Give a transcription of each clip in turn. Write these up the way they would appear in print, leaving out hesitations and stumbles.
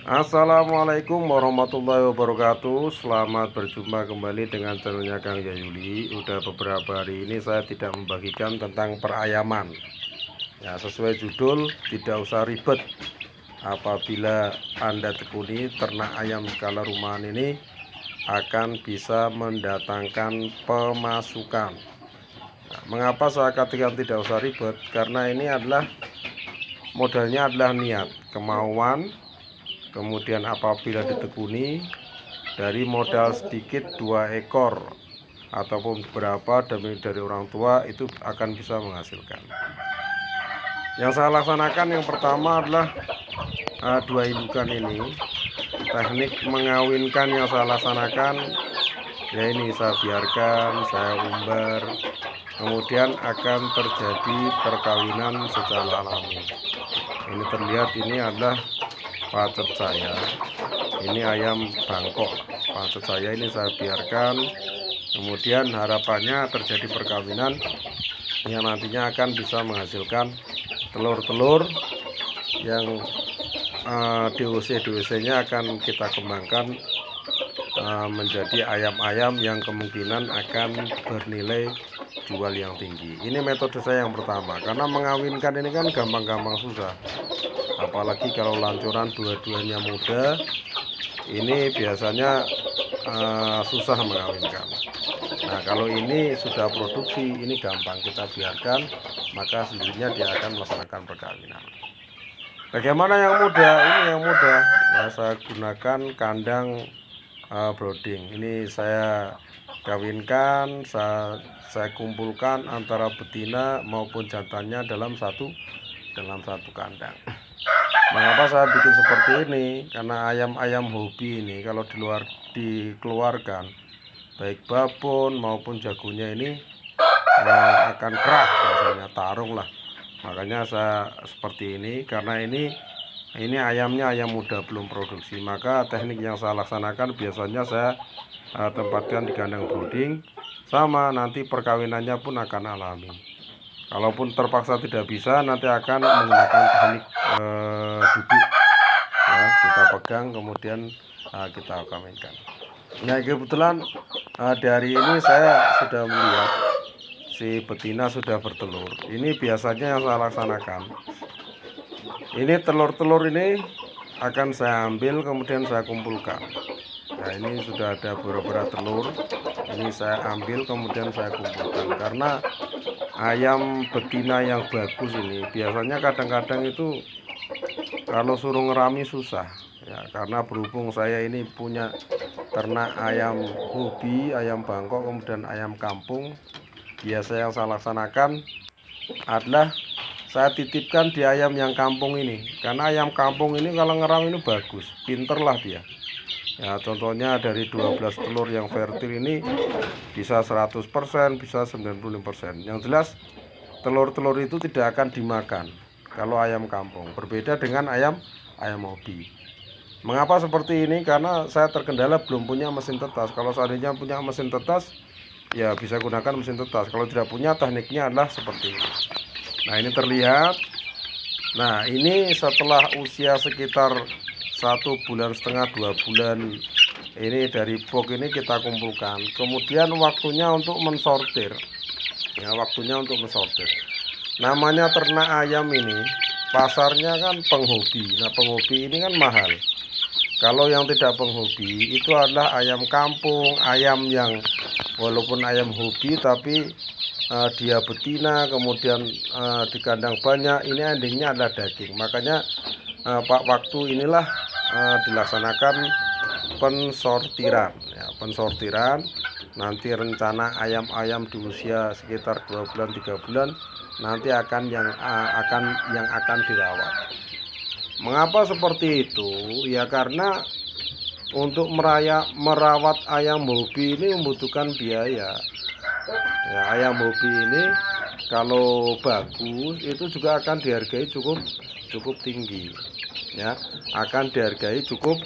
Assalamualaikum warahmatullahi wabarakatuh. Selamat berjumpa kembali dengan channelnya Kang Yayuli. Udah beberapa hari ini saya tidak membagikan tentang perayaman. Ya, sesuai judul, tidak usah ribet. Apabila Anda tekuni ternak ayam skala rumahan ini akan bisa mendatangkan pemasukan. Nah, mengapa saya katakan tidak usah ribet? Karena ini adalah modalnya adalah niat, kemauan. Kemudian apabila ditekuni dari modal sedikit 2 ekor ataupun berapa demi dari orang tua itu akan bisa menghasilkan. Yang saya laksanakan yang pertama adalah 2 indukan ini. Teknik mengawinkan yang saya laksanakan ya ini saya biarkan, saya umbar, kemudian akan terjadi perkawinan secara alami. Ini terlihat ini adalah pacet saya, ini ayam Bangkok. Pacet saya ini saya biarkan, kemudian harapannya terjadi perkawinan yang nantinya akan bisa menghasilkan telur-telur yang DOC-nya akan kita kembangkan menjadi ayam-ayam yang kemungkinan akan bernilai jual yang tinggi. Ini metode saya yang pertama, karena mengawinkan ini kan gampang-gampang susah, apalagi kalau lancuran dua-duanya muda, ini biasanya susah mengawinkan. Nah, kalau ini sudah produksi, ini gampang, kita biarkan, maka sendirinya dia akan melaksanakan perkawinan. Bagaimana yang muda? Ini yang muda ya, saya gunakan kandang brooding. Ini saya kawinkan, saya kumpulkan antara betina maupun jantannya dalam satu kandang. Mengapa saya bikin seperti ini? Karena ayam-ayam hobi ini kalau di luar dikeluarkan, baik babon maupun jagonya ini akan kerah, biasanya tarung lah. Makanya saya seperti ini, karena ini ayamnya ayam muda belum produksi. Maka teknik yang saya laksanakan biasanya saya tempatkan di kandang brooding, sama nanti perkawinannya pun akan alami. Kalaupun terpaksa tidak bisa, nanti akan menggunakan teknik duduk ya, kita pegang kemudian kita kawinkan. Nah, kebetulan dari ini saya sudah melihat si betina sudah bertelur. Ini biasanya yang saya laksanakan, ini telur-telur ini akan saya ambil kemudian saya kumpulkan. Nah, ini sudah ada beberapa telur, ini saya ambil kemudian saya kumpulkan, karena ayam betina yang bagus ini biasanya kadang-kadang itu kalau suruh ngerami susah ya, karena berhubung saya ini punya ternak ayam hobi, ayam Bangkok, kemudian ayam kampung. Biasa yang saya laksanakan adalah saya titipkan di ayam yang kampung ini, karena ayam kampung ini kalau ngeram ini bagus, pinter lah dia ya. Contohnya dari 12 telur yang fertil ini bisa 100%, bisa 95%. Yang jelas telur-telur itu tidak akan dimakan kalau ayam kampung, berbeda dengan ayam hobi. Mengapa seperti ini? Karena saya terkendala belum punya mesin tetas. Kalau seandainya punya mesin tetas ya bisa gunakan mesin tetas. Kalau tidak punya, tekniknya adalah seperti ini. Nah, ini terlihat. Nah, ini setelah usia sekitar 1,5 bulan, 2 bulan, ini dari box ini kita kumpulkan. Kemudian waktunya untuk mensortir ya, namanya ternak ayam ini pasarnya kan penghobi. Nah, penghobi ini kan mahal. Kalau yang tidak penghobi itu adalah ayam kampung, ayam yang walaupun ayam hobi tapi dia betina, kemudian di kandang banyak, ini endingnya adalah daging. Makanya waktu inilah dilaksanakan pensortiran ya, nanti rencana ayam-ayam di usia sekitar 2 bulan 3 bulan nanti akan yang akan dirawat. Mengapa seperti itu? Ya karena untuk merawat ayam hobi ini membutuhkan biaya ya. Ayam hobi ini kalau bagus itu juga akan dihargai cukup tinggi ya, akan dihargai cukup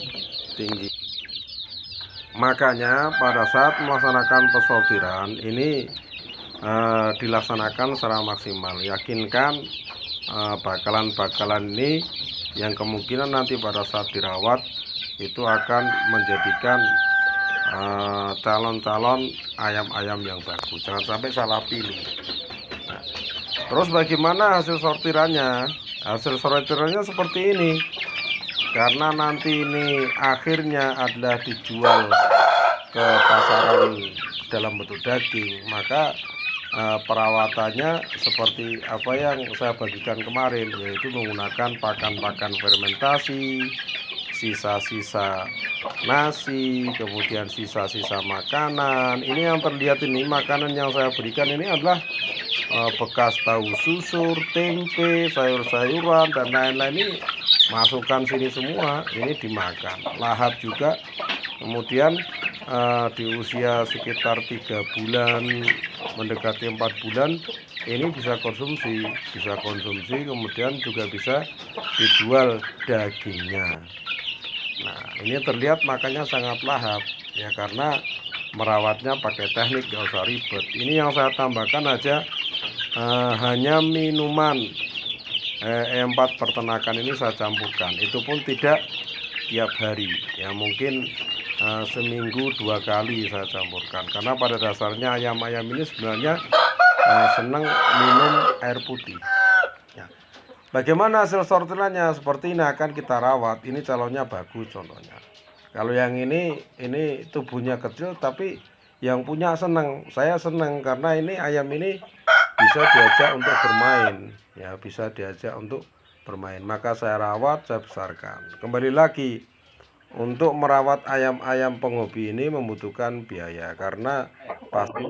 tinggi. Makanya pada saat melaksanakan pensortiran ini dilaksanakan secara maksimal. Yakinkan bakalan ini yang kemungkinan nanti pada saat dirawat itu akan menjadikan calon-calon ayam-ayam yang bagus. Jangan sampai salah pilih. Nah, terus bagaimana hasil sortirannya? Hasil sortirannya seperti ini. Karena nanti ini akhirnya adalah dijual ke pasaran dalam bentuk daging, maka perawatannya seperti apa yang saya bagikan kemarin, yaitu menggunakan pakan-pakan fermentasi, sisa-sisa nasi, kemudian sisa-sisa makanan. Ini yang terlihat ini makanan yang saya berikan ini adalah bekas tahu susur, tempe, sayur-sayuran dan lain-lain. Ini masukkan sini semua, ini dimakan. Lahap juga. Kemudian di usia sekitar 3 bulan mendekati 4 bulan ini bisa konsumsi, kemudian juga bisa dijual dagingnya. Nah, ini terlihat makanya sangat lahap ya, karena merawatnya pakai teknik, gak usah ribet. Ini yang saya tambahkan aja hanya minuman E4 peternakan ini saya campurkan, itu pun tidak tiap hari ya, mungkin seminggu 2 kali saya campurkan, karena pada dasarnya ayam-ayam ini sebenarnya senang minum air putih ya. Bagaimana hasil sortirannya? Seperti ini akan kita rawat. Ini calonnya bagus contohnya. Kalau yang ini tubuhnya kecil tapi yang punya senang. Saya senang karena ini ayam ini bisa diajak untuk bermain ya, bisa diajak untuk bermain, maka saya rawat, saya besarkan. Kembali lagi, untuk merawat ayam-ayam penghobi ini membutuhkan biaya, karena pasti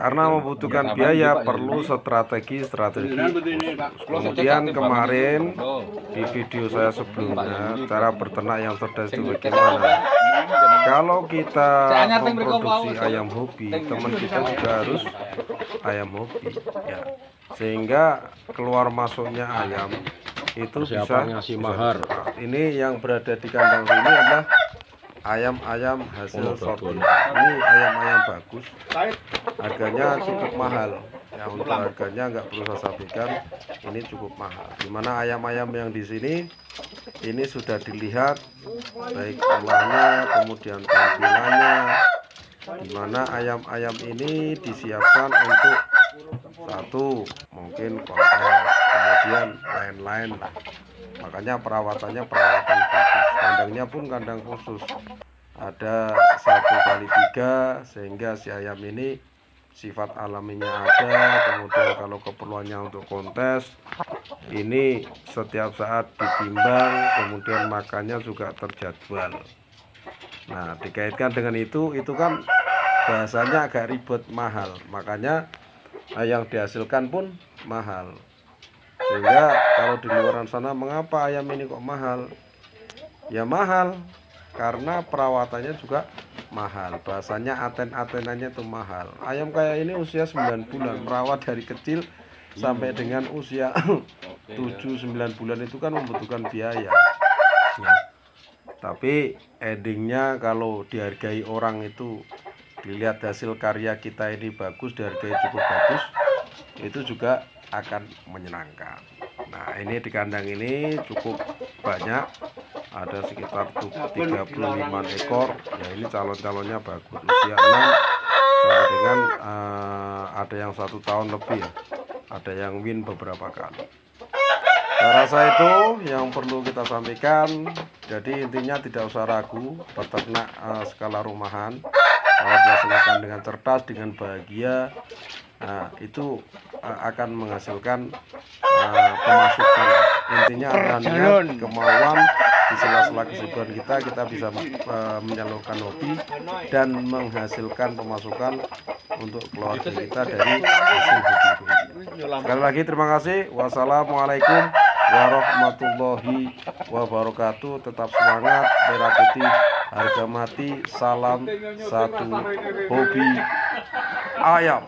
membutuhkan biaya, perlu strategi. Kemudian kemarin di video saya sebelumnya, cara berternak yang cerdas itu bagaimana. Kalau kita memproduksi ayam hobi, teman kita juga harus ayam hobi ya, sehingga keluar masuknya ayam itu bisa mahar. Ini yang berada di kandang sini adalah ayam-ayam hasil sortir. Ini ayam-ayam bagus, harganya cukup mahal ya. Untuk harganya nggak perlu saya sampaikan, ini cukup mahal. Dimana ayam-ayam yang di sini ini sudah dilihat baik olahnya, kemudian tampilannya, dimana ayam-ayam ini disiapkan untuk satu mungkin kontes, kemudian lain-lain lah. Makanya perawatannya perawatan khusus, kandangnya pun kandang khusus, ada 1x3 sehingga si ayam ini sifat alaminya ada. Kemudian kalau keperluannya untuk kontes, ini setiap saat ditimbang, kemudian makannya juga terjadwal. Nah, dikaitkan dengan itu kan bahasanya agak ribet, mahal, makanya yang dihasilkan pun mahal. Sehingga kalau di luar sana, mengapa ayam ini kok mahal? Ya mahal karena perawatannya juga mahal, bahasanya aten-atenannya itu mahal. Ayam kayak ini usia 9 bulan, merawat dari kecil sampai dengan usia 7-9 bulan itu kan membutuhkan biaya ya. Tapi endingnya kalau dihargai orang itu, dilihat hasil karya kita ini bagus, dihargai cukup bagus, itu juga akan menyenangkan. Nah, ini di kandang ini cukup banyak, ada sekitar 35 ekor ya. Ini calon-calonnya bagus, usia 6 sampai dengan ada yang 1 tahun lebih ya, ada yang win beberapa kali. Saya rasa itu yang perlu kita sampaikan. Jadi intinya tidak usah ragu beternak skala rumahan. Kalau dilaksanakan dengan cerdas, dengan bahagia, nah, itu akan menghasilkan pemasukan. Intinya adalah niat, kemauan, di sela-sela kesibukan kita bisa menyalurkan hobi dan menghasilkan pemasukan untuk keluarga kita dari hasil hobi itu. Sekali lagi terima kasih. Wassalamualaikum warahmatullahi wabarakatuh. Tetap semangat, merah putih harga mati. Salam satu hobi ayam.